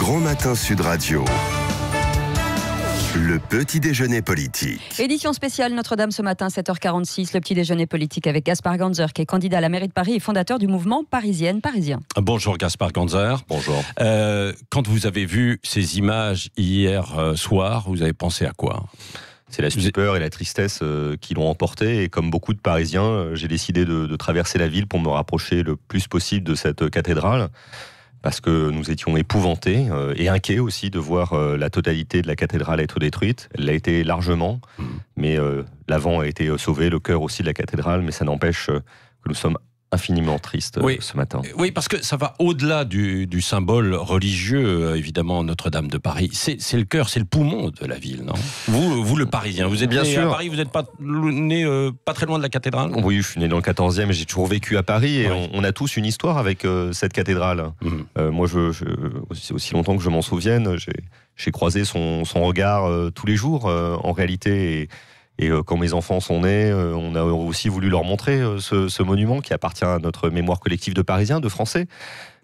Grand Matin Sud Radio. Le petit déjeuner politique. Édition spéciale Notre-Dame ce matin, 7h46. Le petit déjeuner politique avec Gaspard Ganzer, qui est candidat à la mairie de Paris et fondateur du mouvement Parisien. Bonjour Gaspard Ganzer. Bonjour. Quand vous avez vu ces images hier soir, vous avez pensé à quoi ? C'est la stupeur et la tristesse qui l'ont emporté. Et comme beaucoup de Parisiens, j'ai décidé de traverser la ville pour me rapprocher le plus possible de cette cathédrale. Parce que nous étions épouvantés et inquiets aussi de voir la totalité de la cathédrale être détruite. Elle l'a été largement, mais l'avant a été sauvé, le cœur aussi de la cathédrale, mais ça n'empêche que nous sommes infiniment tristes ce matin. Oui, parce que ça va au-delà du symbole religieux, évidemment, Notre-Dame de Paris. C'est le cœur, c'est le poumon de la ville, non ? Vous, le Parisien, vous êtes bien né sûr à Paris, vous n'êtes pas né pas très loin de la cathédrale ? Oui, je suis né dans le 14e, j'ai toujours vécu à Paris et on a tous une histoire avec cette cathédrale. Moi, aussi longtemps que je m'en souvienne, j'ai croisé son regard tous les jours, en réalité. Et quand mes enfants sont nés, on a aussi voulu leur montrer ce monument qui appartient à notre mémoire collective de Parisiens, de Français.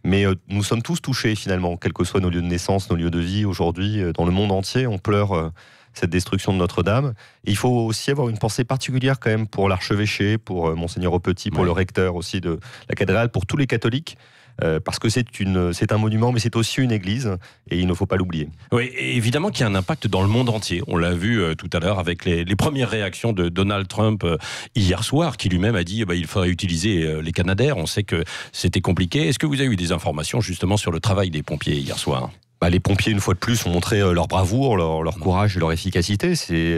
Mais nous sommes tous touchés finalement, quels que soient nos lieux de naissance, nos lieux de vie. Aujourd'hui, dans le monde entier, on pleure cette destruction de Notre-Dame. Et il faut aussi avoir une pensée particulière quand même pour l'archevêché, pour Monseigneur Aupetit, pour le recteur aussi de la cathédrale, pour tous les catholiques. Parce que c'est un monument, mais c'est aussi une église, et il ne faut pas l'oublier. Oui, évidemment qu'il y a un impact dans le monde entier. On l'a vu tout à l'heure avec les premières réactions de Donald Trump hier soir, qui lui-même a dit il faudrait utiliser les Canadair. On sait que c'était compliqué. Est-ce que vous avez eu des informations justement sur le travail des pompiers hier soir ? Les pompiers, une fois de plus, ont montré leur bravoure, leur courage et leur efficacité. C'est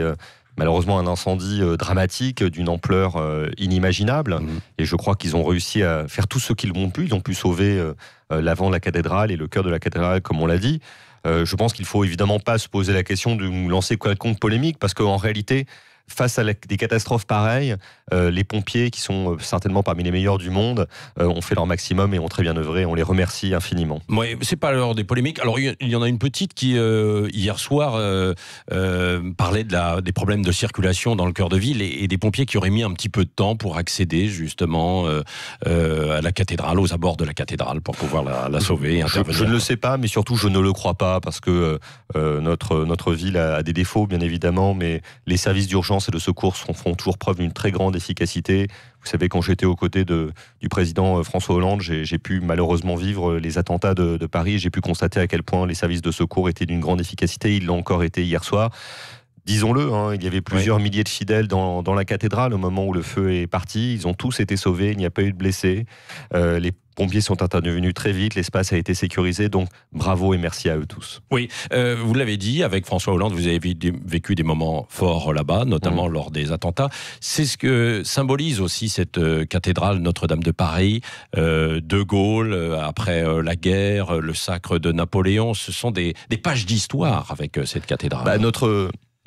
malheureusement un incendie dramatique d'une ampleur inimaginable. Et je crois qu'ils ont réussi à faire tout ce qu'ils ont pu. Ils ont pu sauver l'avant de la cathédrale et le cœur de la cathédrale, comme on l'a dit. Je pense qu'il ne faut évidemment pas se poser la question de nous lancer quelconque polémique, parce qu'en réalité, face à des catastrophes pareilles, les pompiers, qui sont certainement parmi les meilleurs du monde, ont fait leur maximum et ont très bien œuvré. On les remercie infiniment. Oui, c'est pas l'heure des polémiques. Alors, il y en a une petite qui, hier soir, parlait des problèmes de circulation dans le cœur de ville et des pompiers qui auraient mis un petit peu de temps pour accéder justement à la cathédrale, aux abords de la cathédrale, pour pouvoir la sauver et intervenir. Je ne le sais pas, mais surtout, je ne le crois pas, parce que notre ville a des défauts, bien évidemment, mais les services d'urgence et de secours font toujours preuve d'une très grande efficacité. Vous savez, quand j'étais aux côtés du président François Hollande, j'ai pu malheureusement vivre les attentats de Paris. J'ai pu constater à quel point les services de secours étaient d'une grande efficacité. Ils l'ont encore été hier soir. Disons-le, il y avait plusieurs milliers de fidèles dans la cathédrale au moment où le feu est parti. Ils ont tous été sauvés, il n'y a pas eu de blessés. Les pompiers sont intervenus très vite, l'espace a été sécurisé, donc bravo et merci à eux tous. Oui, vous l'avez dit, avec François Hollande, vous avez vécu des moments forts là-bas, notamment lors des attentats. C'est ce que symbolise aussi cette cathédrale Notre-Dame de Paris, De Gaulle, après la guerre, le sacre de Napoléon. Ce sont des pages d'histoire avec cette cathédrale.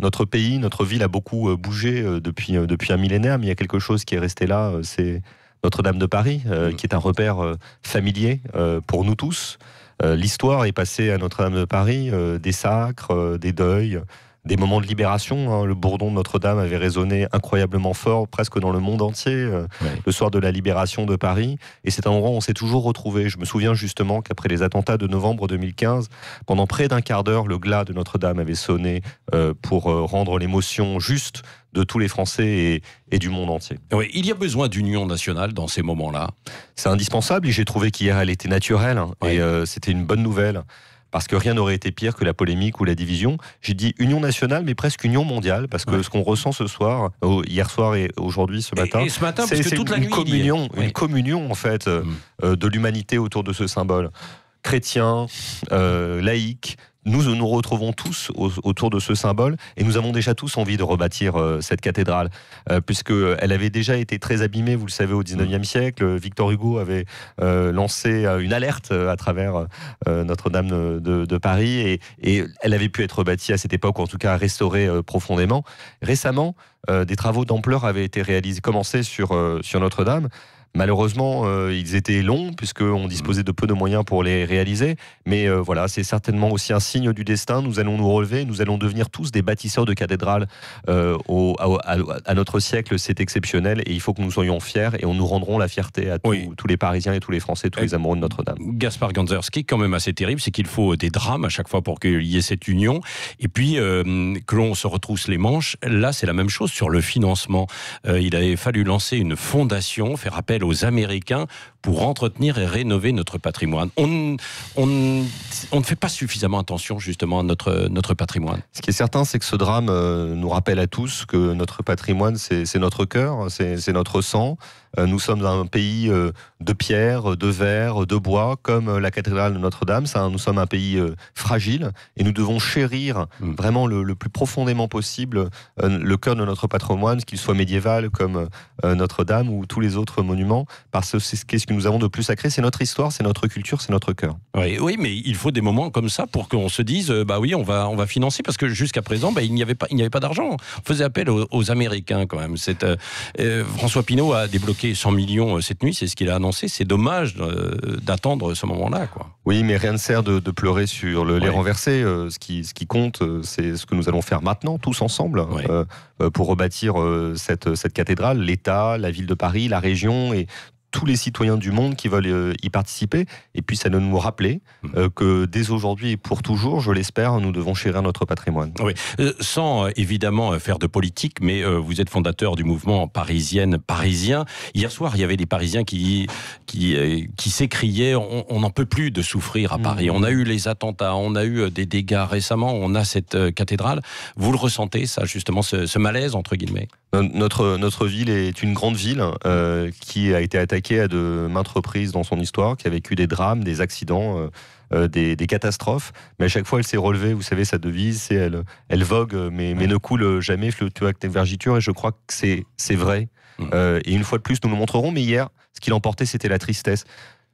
Notre pays, notre ville a beaucoup bougé depuis un millénaire, mais il y a quelque chose qui est resté là, c'est Notre-Dame de Paris, qui est un repère familier pour nous tous. L'histoire est passée à Notre-Dame de Paris, des sacres, des deuils, des moments de libération. Le bourdon de Notre-Dame avait résonné incroyablement fort, presque dans le monde entier, le soir de la libération de Paris. Et c'est un endroit où on s'est toujours retrouvés. Je me souviens justement qu'après les attentats de novembre 2015, pendant près d'un quart d'heure, le glas de Notre-Dame avait sonné pour rendre l'émotion juste de tous les Français et du monde entier. Oui, il y a besoin d'union nationale dans ces moments-là. C'est indispensable et j'ai trouvé qu'hier elle était naturelle et c'était une bonne nouvelle. Parce que rien n'aurait été pire que la polémique ou la division. J'ai dit union nationale, mais presque union mondiale, parce que ce qu'on ressent ce soir, hier soir et aujourd'hui, ce matin, et ce matin, parce que toute la nuit, une communion en fait de l'humanité autour de ce symbole. Chrétiens, laïcs, nous nous retrouvons tous autour de ce symbole et nous avons déjà tous envie de rebâtir cette cathédrale, puisqu'elle avait déjà été très abîmée, vous le savez, au 19e siècle. Victor Hugo avait lancé une alerte à travers Notre-Dame de Paris et elle avait pu être rebâtie à cette époque, ou en tout cas restaurée profondément. Récemment, des travaux d'ampleur avaient été commencés sur Notre-Dame. Malheureusement, ils étaient longs puisqu'on disposait de peu de moyens pour les réaliser. Mais voilà, c'est certainement aussi un signe du destin. Nous allons nous relever, nous allons devenir tous des bâtisseurs de cathédrales à notre siècle. C'est exceptionnel et il faut que nous soyons fiers et nous rendrons la fierté à tous les Parisiens et tous les Français, tous les amoureux de Notre-Dame. Gaspard Ganzer, ce qui est quand même assez terrible, c'est qu'il faut des drames à chaque fois pour qu'il y ait cette union. Et puis, que l'on se retrousse les manches. Là, c'est la même chose sur le financement. Il avait fallu lancer une fondation, faire appel aux Américains pour entretenir et rénover notre patrimoine. On ne fait pas suffisamment attention justement à notre patrimoine. Ce qui est certain, c'est que ce drame nous rappelle à tous que notre patrimoine, c'est notre cœur, c'est notre sang. Nous sommes un pays de pierre, de verre, de bois, comme la cathédrale de Notre-Dame. Nous sommes un pays fragile et nous devons chérir vraiment le plus profondément possible le cœur de notre patrimoine, qu'il soit médiéval comme Notre-Dame ou tous les autres monuments, parce que c'est ce que nous avons de plus sacré, c'est notre histoire, c'est notre culture, c'est notre cœur. Oui, mais il faut des moments comme ça pour qu'on se dise, on va financer, parce que jusqu'à présent, il n'y avait pas d'argent. On faisait appel aux Américains quand même. François Pinault a débloqué 100 millions cette nuit, c'est ce qu'il a annoncé. C'est dommage d'attendre ce moment-là, quoi. Oui, mais rien ne sert de pleurer sur les renversés. Ce qui compte, c'est ce que nous allons faire maintenant, tous ensemble, pour rebâtir cette cathédrale, l'État, la ville de Paris, la région et tous les citoyens du monde qui veulent y participer. Et puis ça doit nous rappeler que dès aujourd'hui et pour toujours, je l'espère, nous devons chérir notre patrimoine. Oui, sans évidemment faire de politique, mais vous êtes fondateur du mouvement parisien. Hier soir, il y avait des Parisiens qui s'écriaient, on n'en peut plus de souffrir à Paris. On a eu les attentats, on a eu des dégâts récemment, on a cette cathédrale. Vous le ressentez, ça, justement, ce malaise, entre guillemets? Notre ville est une grande ville qui a été attaquée à de maintes reprises dans son histoire, qui a vécu des drames, des accidents, des catastrophes. Mais à chaque fois, elle s'est relevée. Vous savez, sa devise, c'est elle vogue, mais ne coule jamais, fluctue avec vergiture. Et je crois que c'est vrai. Et une fois de plus, nous le montrerons. Mais hier, ce qui l'emportait, c'était la tristesse.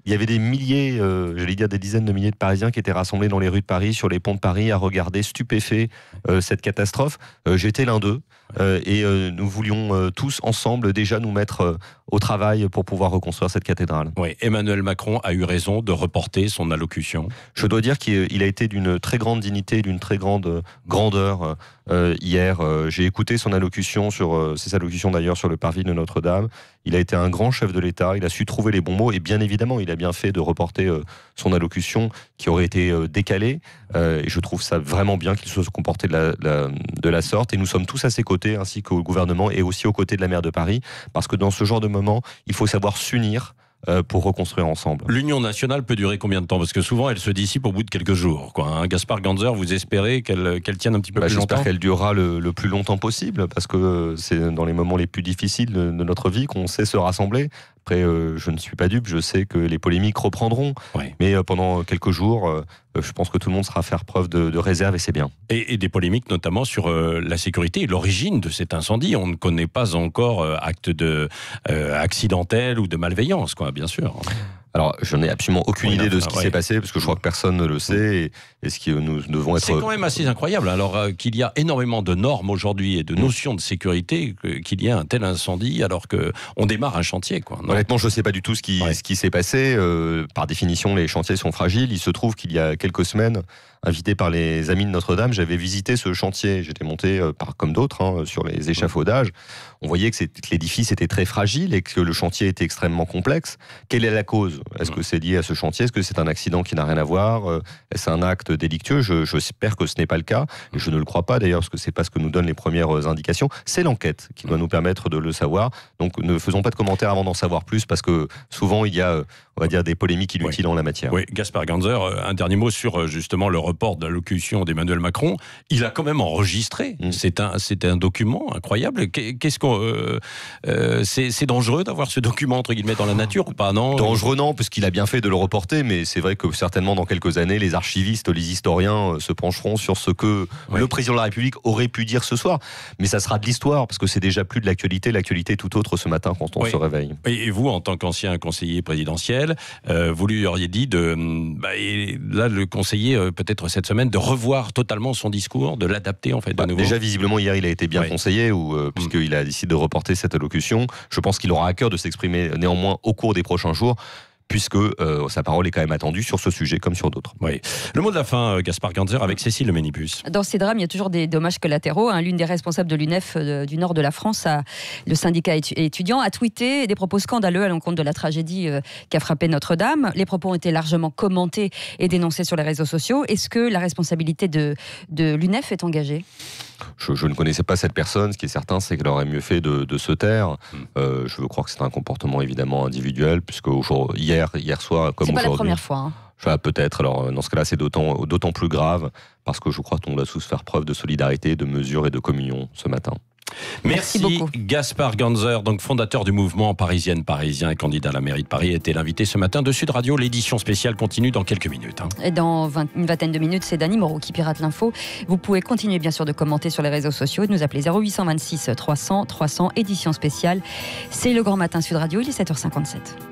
Il y avait des milliers, j'allais dire des dizaines de milliers de Parisiens qui étaient rassemblés dans les rues de Paris, sur les ponts de Paris, à regarder stupéfaits cette catastrophe. J'étais l'un d'eux et nous voulions tous ensemble déjà nous mettre au travail pour pouvoir reconstruire cette cathédrale. Oui, Emmanuel Macron a eu raison de reporter son allocution. Je dois dire qu'il a été d'une très grande dignité, d'une très grande grandeur hier. J'ai écouté son allocution, ses allocutions d'ailleurs sur le parvis de Notre-Dame. Il a été un grand chef de l'État, il a su trouver les bons mots et bien évidemment, il a bien fait de reporter son allocution qui aurait été décalée. Et je trouve ça vraiment bien qu'il se soit comporté de la sorte. Et nous sommes tous à ses côtés, ainsi qu'au gouvernement et aussi aux côtés de la maire de Paris, parce que dans ce genre de moment, il faut savoir s'unir pour reconstruire ensemble. L'union nationale peut durer combien de temps? Parce que souvent, elle se dissipe au bout de quelques jours, quoi, hein. Gaspard Ganzer, vous espérez qu'elle tienne un petit peu plus longtemps? J'espère qu'elle durera le plus longtemps possible, parce que c'est dans les moments les plus difficiles de notre vie qu'on sait se rassembler. Après, je ne suis pas dupe, je sais que les polémiques reprendront, mais pendant quelques jours, je pense que tout le monde sera faire preuve de réserve et c'est bien. Et des polémiques notamment sur la sécurité et l'origine de cet incendie. On ne connaît pas encore acte accidentel ou de malveillance, quoi, bien sûr. Alors, je n'ai absolument aucune idée de ce qui s'est passé, parce que je crois que personne ne le sait, et ce qui nous devons être... C'est quand même assez incroyable, alors qu'il y a énormément de normes aujourd'hui et de notions de sécurité, qu'il y ait un tel incendie alors qu'on démarre un chantier, quoi. Honnêtement, je ne sais pas du tout ce qui s'est passé. Par définition, les chantiers sont fragiles. Il se trouve qu'il y a quelques semaines, invité par les Amis de Notre-Dame, j'avais visité ce chantier. J'étais monté, comme d'autres, sur les échafaudages. On voyait que l'édifice était très fragile et que le chantier était extrêmement complexe. Quelle est la cause? Est-ce que c'est lié à ce chantier? Est-ce que c'est un accident qui n'a rien à voir? Est-ce un acte délictueux? J'espère que ce n'est pas le cas. Et je ne le crois pas d'ailleurs, parce que c'est pas ce que nous donnent les premières indications. C'est l'enquête qui doit nous permettre de le savoir. Donc ne faisons pas de commentaires avant d'en savoir plus, parce que souvent il y a, on va dire, des polémiques inutiles en la matière. Oui, Gaspard Ganzer, un dernier mot sur justement le report de l'allocution d'Emmanuel Macron. Il a quand même enregistré. C'est un document incroyable. Qu'est-ce qu'on c'est dangereux d'avoir ce document entre guillemets dans la nature ou pas? Non. Dangereux non, Non, puisqu'il a bien fait de le reporter, mais c'est vrai que certainement dans quelques années, les archivistes, les historiens se pencheront sur ce que le président de la République aurait pu dire ce soir. Mais ça sera de l'histoire, parce que c'est déjà plus de l'actualité est tout autre ce matin quand on se réveille. Et vous, en tant qu'ancien conseiller présidentiel, vous lui auriez dit et là, le conseiller, peut-être cette semaine, de revoir totalement son discours, de l'adapter en fait de nouveau. Déjà, visiblement, hier, il a été bien conseillé, puisqu'il a décidé de reporter cette allocution. Je pense qu'il aura à cœur de s'exprimer néanmoins au cours des prochains jours, puisque sa parole est quand même attendue sur ce sujet comme sur d'autres. Oui. Le mot de la fin, Gaspard Ganzer, avec Cécile Le Ménibus. Dans ces drames, il y a toujours des dommages collatéraux. L'une des responsables de l'UNEF du nord de la France, le syndicat étudiant, a tweeté des propos scandaleux à l'encontre de la tragédie qui a frappé Notre-Dame. Les propos ont été largement commentés et dénoncés sur les réseaux sociaux. Est-ce que la responsabilité de l'UNEF est engagée ? Je ne connaissais pas cette personne. Ce qui est certain, c'est qu'elle aurait mieux fait de se taire. Je veux croire que c'est un comportement évidemment individuel, puisque hier soir, comme aujourd'hui... C'est pas la première fois. Peut-être. Alors, dans ce cas-là, c'est d'autant plus grave, parce que je crois qu'on doit tous faire preuve de solidarité, de mesure et de communion ce matin. Merci beaucoup. Gaspard Ganzer, donc fondateur du mouvement Parisien et candidat à la mairie de Paris, était l'invité ce matin de Sud Radio. L'édition spéciale continue dans quelques minutes. Et dans une vingtaine de minutes, c'est Dany Moreau qui pirate l'info. Vous pouvez continuer bien sûr de commenter sur les réseaux sociaux et de nous appeler 0826 300 300, édition spéciale. C'est le Grand Matin Sud Radio, il est 7h57.